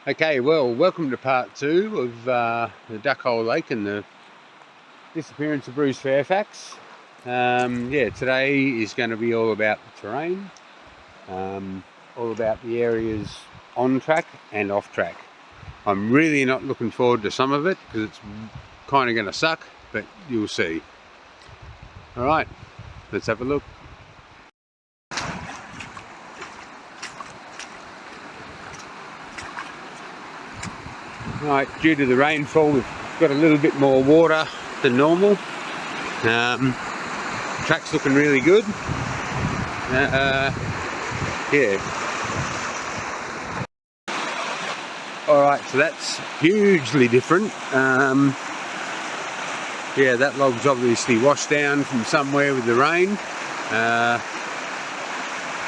Okay, well, welcome to part 2 of the Duckhole Lake and the disappearance of Bruce Fairfax. Today is going to be all about the terrain, all about the areas on track and off track. I'm really not looking forward to some of it because it's kind of going to suck, but you'll see. Alright, let's have a look. Right, due to the rainfall, we've got a little bit more water than normal. The track's looking really good. Yeah. Alright, so that's hugely different. That log's obviously washed down from somewhere with the rain.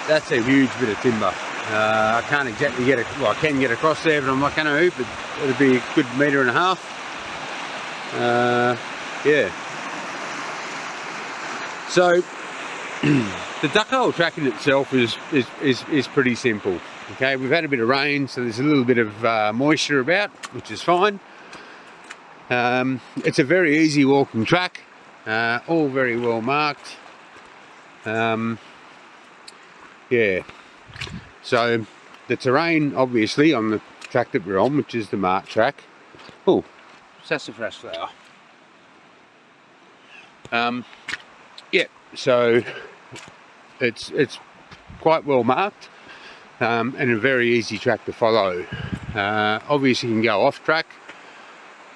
That's a huge bit of timber. I can't exactly get it, well, I can get across there, but I'm not going to, but it'll be a good 1.5 meters. So the Duckhole track in itself is pretty simple. Okay, we've had a bit of rain, so there's a little bit of moisture about, which is fine. It's a very easy walking track, all very well marked. So the terrain, obviously, on the track that we're on, which is the marked track. Oh, sassafras flower. So it's quite well marked and a very easy track to follow. Obviously, you can go off track.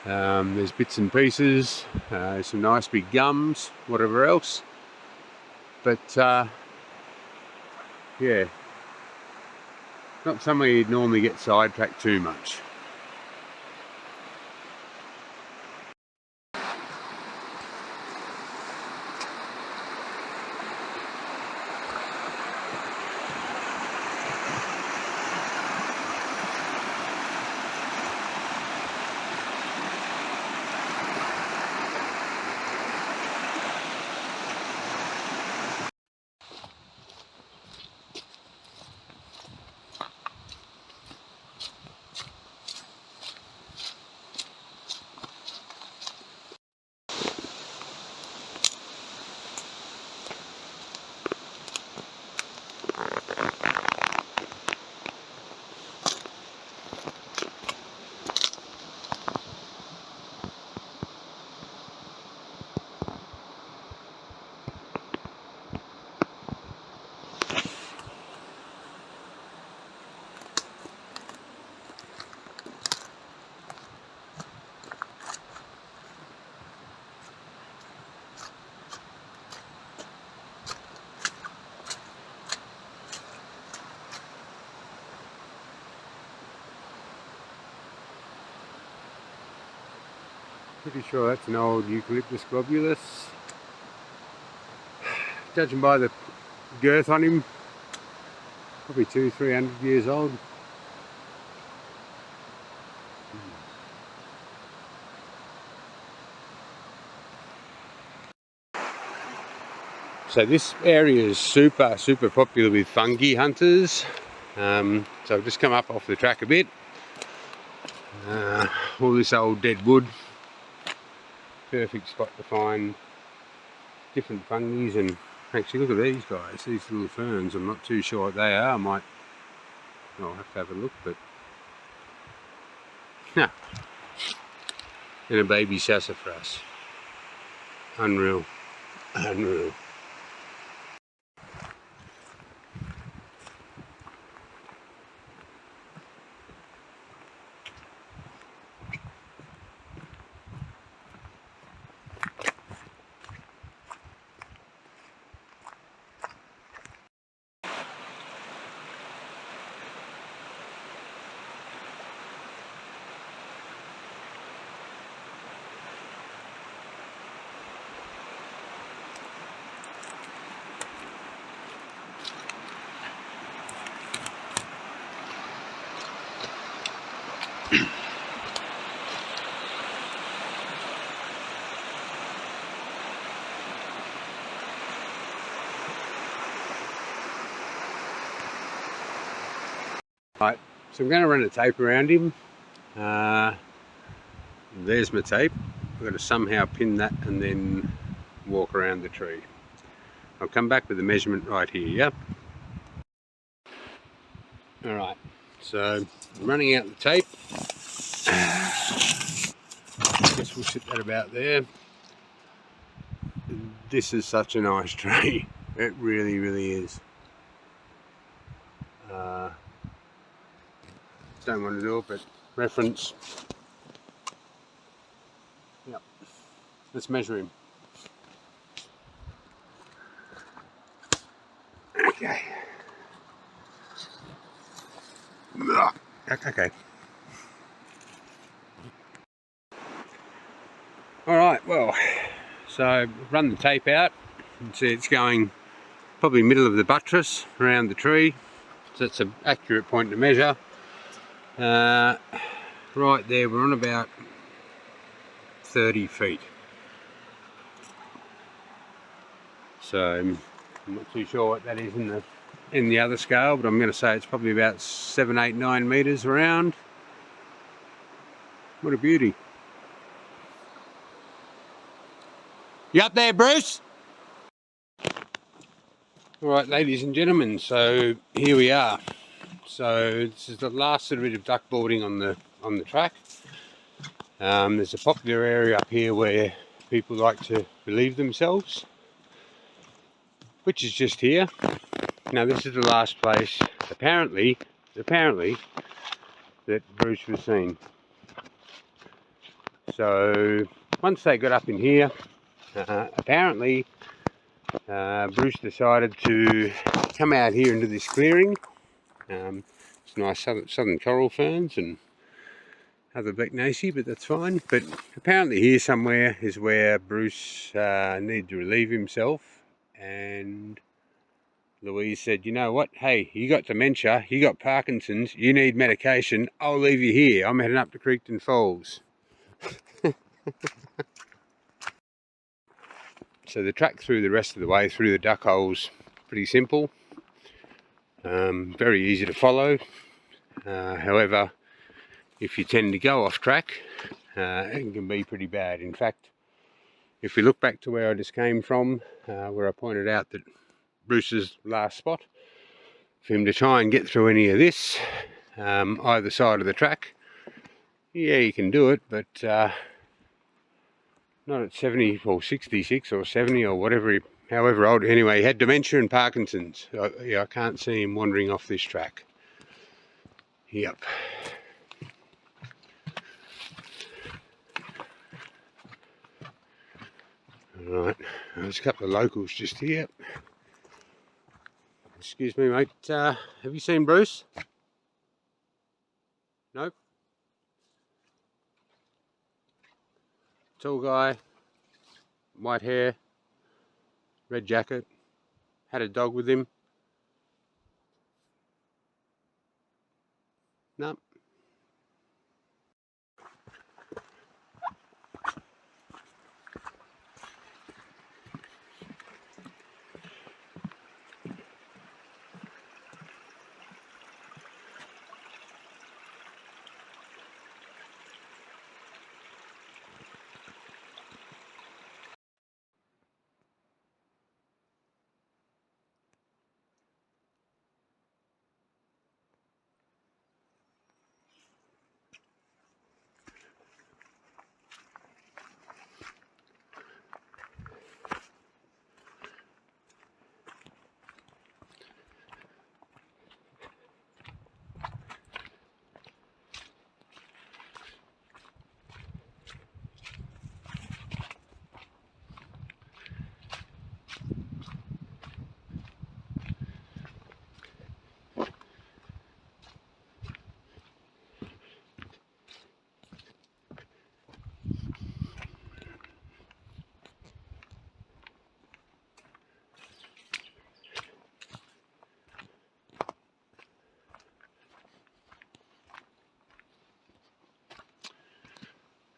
There's bits and pieces, some nice big gums, whatever else. But not somewhere you'd normally get sidetracked too much. Pretty sure that's an old eucalyptus globulus. Judging by the girth on him, probably 200-300 years old. So this area is super popular with fungi hunters. So I've just come up off the track a bit. All this old dead wood. Perfect spot to find different fungi, and actually look at these guys, these little ferns. I'm not too sure what they are. I'll have to have a look, but no. And a baby sassafras. Unreal. So I'm going to run a tape around him. There's my tape. I've got to somehow pin that and then walk around the tree. I'll come back with the measurement right here, yep. Alright, so I'm running out the tape. I guess we'll sit that about there. This is such a nice tree. It really, really is. Don't want to do it, but reference. Yep. Let's measure him. Okay. Okay. Alright, well, so run the tape out. You can see it's going probably middle of the buttress around the tree. So that's an accurate point to measure. Right there, we're on about 30 feet. So I'm not too sure what that is in the other scale, but I'm going to say it's probably about 7, 8, 9 meters around. What a beauty. You up there, Bruce? Alright, ladies and gentlemen, so here we are. So this is the last little bit of duck boarding on the track. There's a popular area up here where people like to relieve themselves, which is just here. Now this is the last place, apparently, that Bruce was seen. So once they got up in here, apparently Bruce decided to come out here into this clearing. It's nice southern coral ferns and other Becknaceae, but that's fine. But apparently here somewhere is where Bruce needed to relieve himself, and Louise said, you know what, hey, you got dementia, you got Parkinson's, you need medication, I'll leave you here, I'm heading up to Creekton Falls. So the track through the rest of the way through the duck hole's pretty simple, very easy to follow. However, if you tend to go off track, it can be pretty bad. In fact, if we look back to where I just came from, where I pointed out that Bruce's last spot, for him to try and get through any of this, either side of the track, yeah, you can do it, but not at 70 or 66 or 70 or whatever, however old. Anyway, he had dementia and Parkinson's. I can't see him wandering off this track. Yep. Alright, there's a couple of locals just here. Excuse me, mate, have you seen Bruce? Nope. Tall guy, white hair, red jacket, had a dog with him. Nope.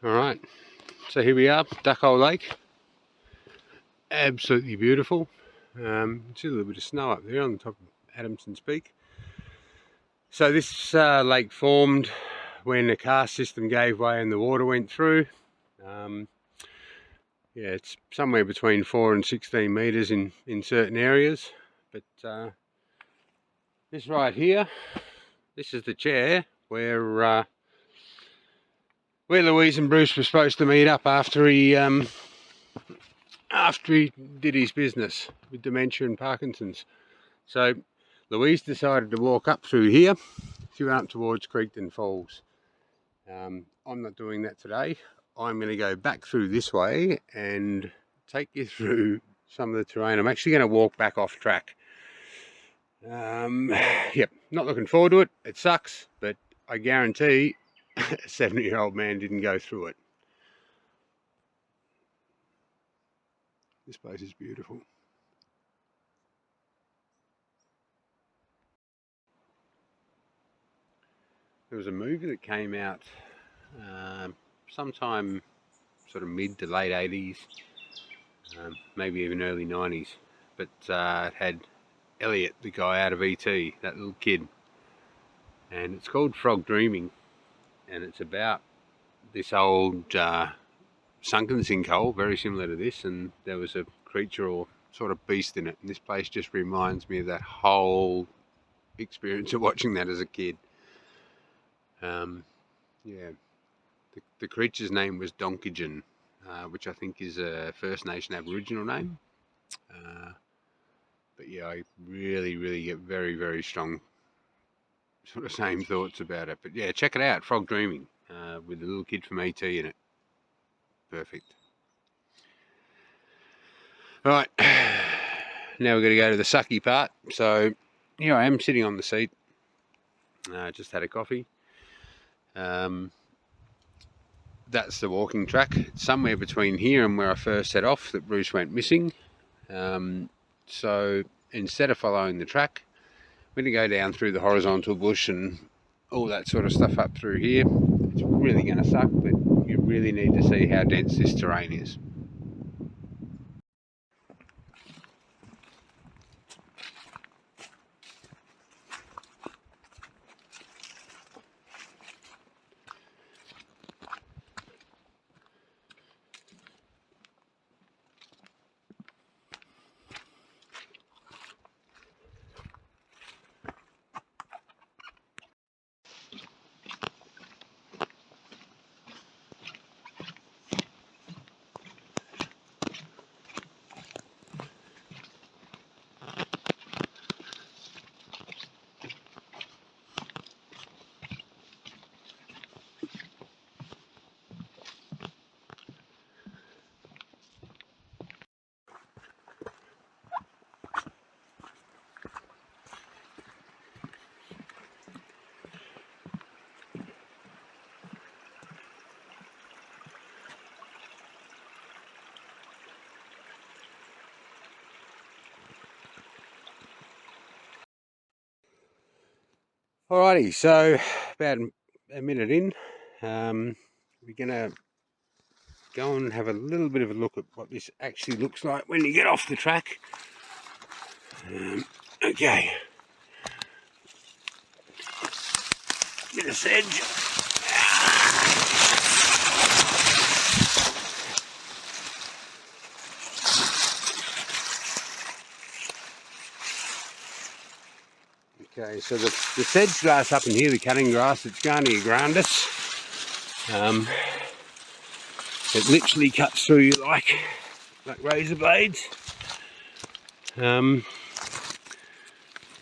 Alright, so here we are, Duckhole Lake. Absolutely beautiful. See a little bit of snow up there on the top of Adamson's Peak. So this lake formed when the karst system gave way and the water went through. Yeah, it's somewhere between 4 and 16 metres in certain areas. But this right here, this is the chair where Louise and Bruce were supposed to meet up after he did his business with dementia and Parkinson's. So Louise decided to walk up through here. She went up towards Creekton Falls. I'm not doing that today. I'm going to go back through this way and take you through some of the terrain. I'm actually going to walk back off track. Yep, not looking forward to it. It sucks, but I guarantee a 70-year-old man didn't go through it. This place is beautiful. There was a movie that came out sometime sort of mid to late 80s, maybe even early 90s, but it had Elliot, the guy out of E.T., that little kid, and it's called Frog Dreaming, and it's about this old sunken sinkhole, very similar to this, and there was a creature or sort of beast in it, and this place just reminds me of that whole experience of watching that as a kid. Yeah, the creature's name was Donkeydjin, which I think is a First Nation Aboriginal name. But yeah, I really get very, very strong sort of same thoughts about it. But yeah, check it out, Frog Dreaming, with the little kid from E.T. in it. Perfect. All right, now we're going to go to the sucky part. So here I am sitting on the seat. Just had a coffee. That's the walking track. It's somewhere between here and where I first set off that Bruce went missing. So instead of following the track, we're going to go down through the horizontal bush and all that sort of stuff up through here. It's really going to suck, but you really need to see how dense this terrain is. Alrighty, so about a minute in, we're going to go and have a little bit of a look at what this actually looks like when you get off the track. Okay. Bit of sedge. Okay, so the sedge grass up in here, the cutting grass, it's Garnia grandis. It literally cuts through you like razor blades.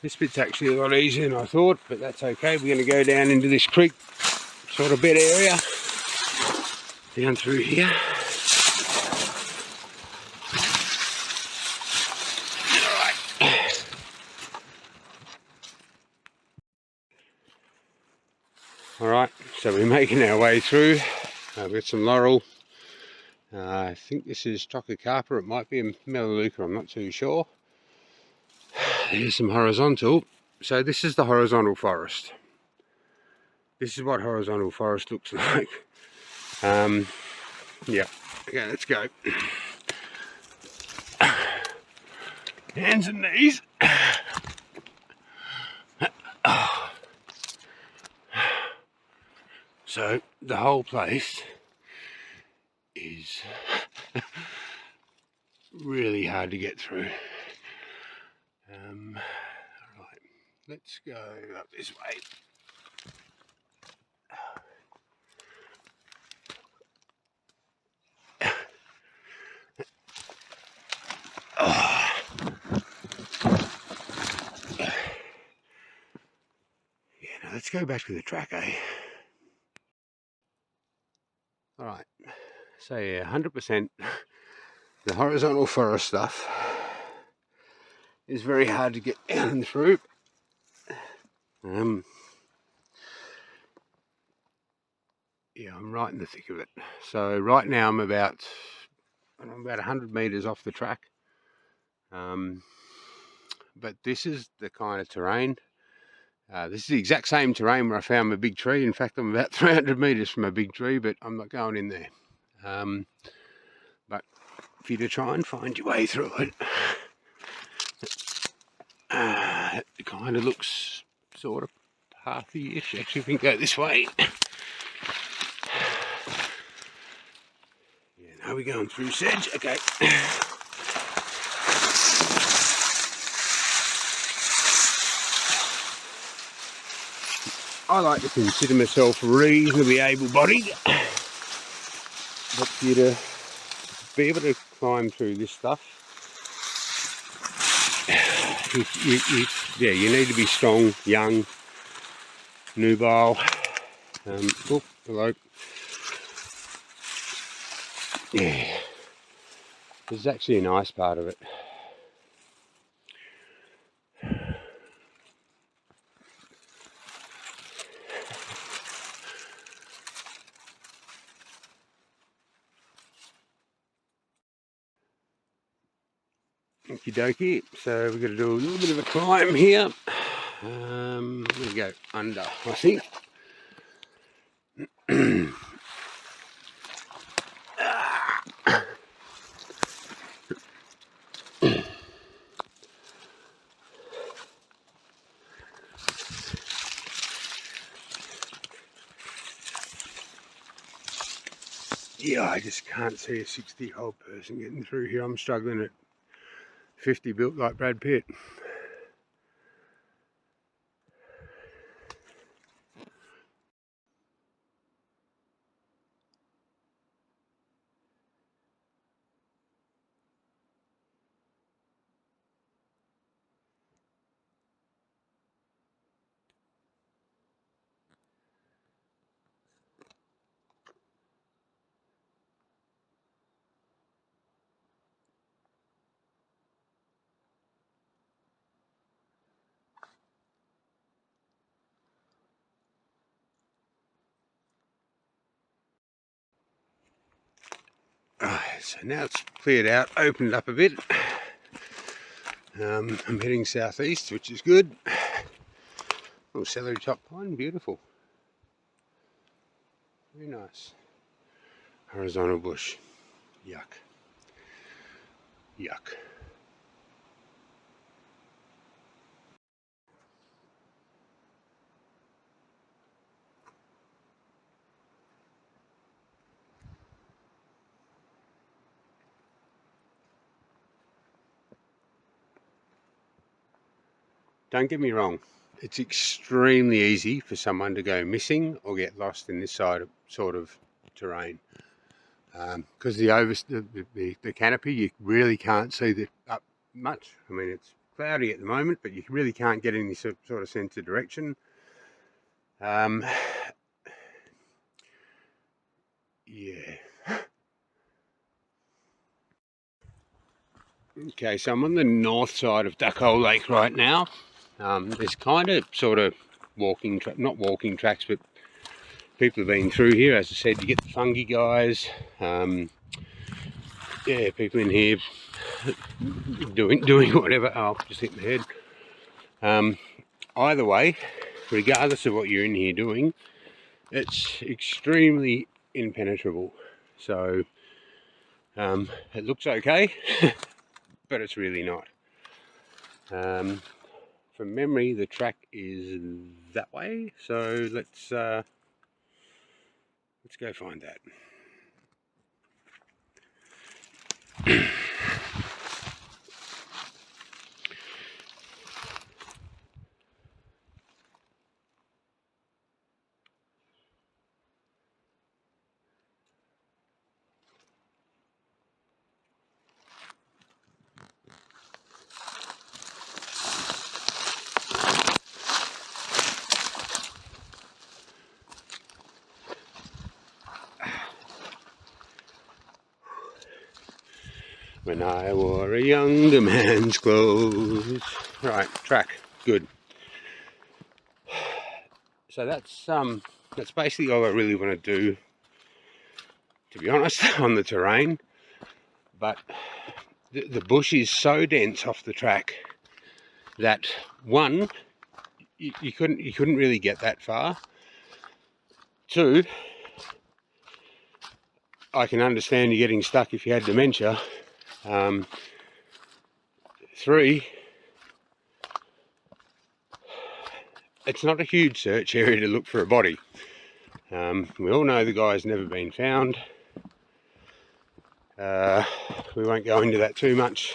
This bit's actually a lot easier than I thought, but that's okay. We're going to go down into this creek sort of bed area, down through here. Alright, so we're making our way through. We've got some laurel. I think this is Tococarpa. It might be a Melaleuca, I'm not too sure. There's some horizontal. So this is the horizontal forest. This is what horizontal forest looks like. Yeah, okay, let's go. Hands and knees. So the whole place is really hard to get through. Right, let's go up this way. Oh. Yeah, now let's go back to the track, eh? Alright, so yeah, 100% the horizontal forest stuff is very hard to get down and through. Yeah, I'm right in the thick of it. So right now I'm about 100 metres off the track. But this is the kind of terrain. This is the exact same terrain where I found my big tree. In fact, I'm about 300 metres from a big tree, but I'm not going in there. But for you to try and find your way through it, it kind of looks sort of pathy-ish. Actually, if we can go this way. Yeah, now we're going through sedge. Okay. I like to consider myself reasonably able-bodied, but for you to be able to climb through this stuff, you need to be strong, young, nubile. Oh, hello. Yeah, this is actually a nice part of it. Okie dokie, so we've got to do a little bit of a climb here. I'm going to go under, I think. Yeah, I just can't see a 60-year-old person getting through here. I'm struggling at 50, built like Brad Pitt. Right, so now it's cleared out, opened up a bit. I'm heading southeast, which is good. Oh, celery top pine, beautiful. Very nice. Horizontal bush. Yuck. Yuck. Don't get me wrong, it's extremely easy for someone to go missing or get lost in this sort of terrain. Because the canopy, you really can't see up much. I mean, it's cloudy at the moment, but you really can't get any sort of sense of direction. Yeah. Okay, so I'm on the north side of Duckhole Lake right now. There's kind of sort of not walking tracks, but people have been through here. As I said, you get the fungi guys. Yeah, people in here doing whatever. Oh, just hit my head. Either way, regardless of what you're in here doing, it's extremely impenetrable. So it looks okay, but it's really not. From memory, the track is that way. So let's Let's go find that. When I wore a younger man's clothes. Right, track, good. So that's basically all I really want to do, to be honest, on the terrain. But the bush is so dense off the track that one, you couldn't really get that far. Two, I can understand you getting stuck if you had dementia. Three, it's not a huge search area to look for a body. We all know the guy's never been found. We won't go into that too much,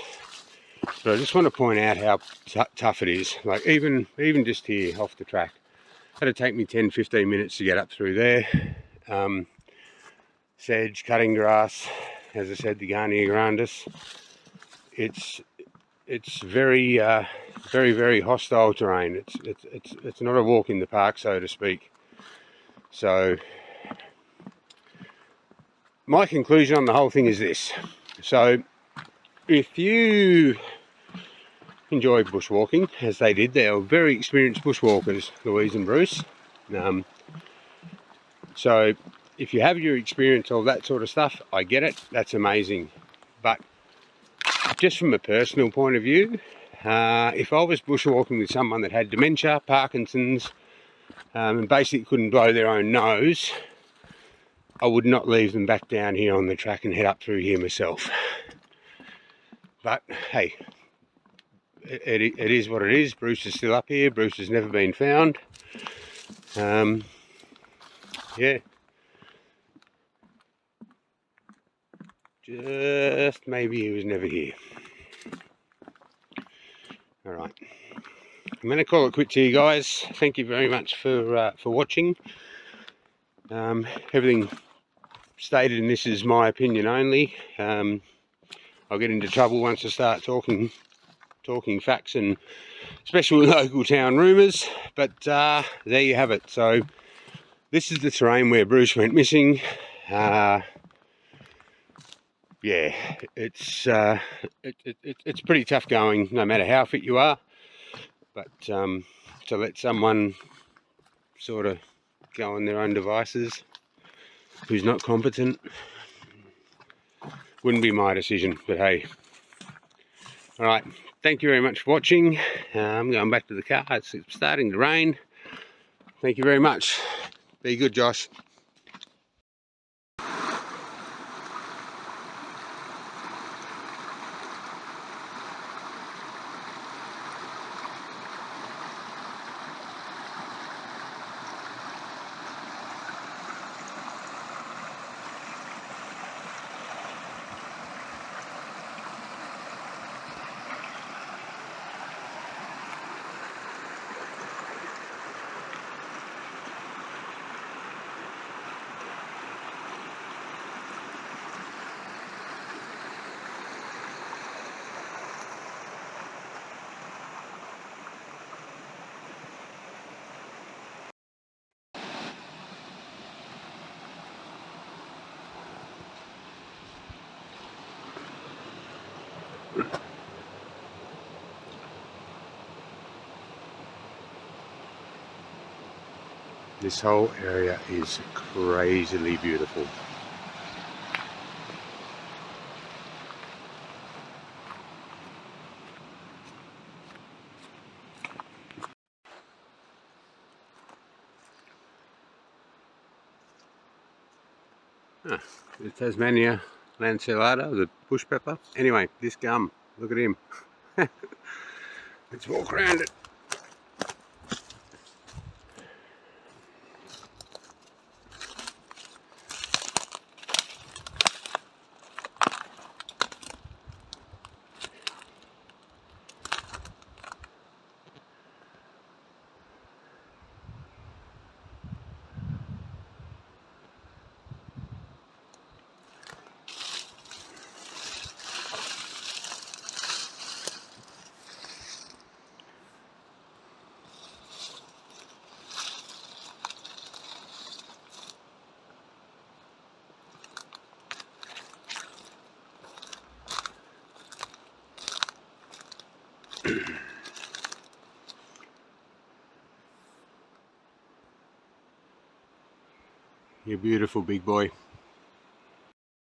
but I just want to point out how tough it is. Like even just here off the track, it'd take me 10-15 minutes to get up through there. Sedge, cutting grass, as I said, the Garnia grandis. It's very very hostile terrain. It's not a walk in the park, so to speak. So my conclusion on the whole thing is this. So if you enjoy bushwalking, as they did, they were very experienced bushwalkers, Louise and Bruce. So if you have your experience, all that sort of stuff, I get it, that's amazing. But just from a personal point of view, if I was bushwalking with someone that had dementia, Parkinson's, and basically couldn't blow their own nose, I would not leave them back down here on the track and head up through here myself. But hey, it is what it is. Bruce is still up here. Bruce has never been found. Yeah. Just maybe he was never here. Alright. I'm going to call it quits here, guys. Thank you very much for watching. Everything stated in this is my opinion only. I'll get into trouble once I start talking facts and especially local town rumours, but there you have it. So this is the terrain where Bruce went missing. Yeah, it's pretty tough going no matter how fit you are, but to let someone sort of go on their own devices who's not competent wouldn't be my decision. But hey, all right, thank you very much for watching. I'm going back to the car. It's starting to rain. Thank you very much. Be good, Josh. This whole area is crazily beautiful. The Tasmania lanceolata, the bush pepper. Anyway, this gum, look at him. Let's walk around it. You're beautiful, big boy.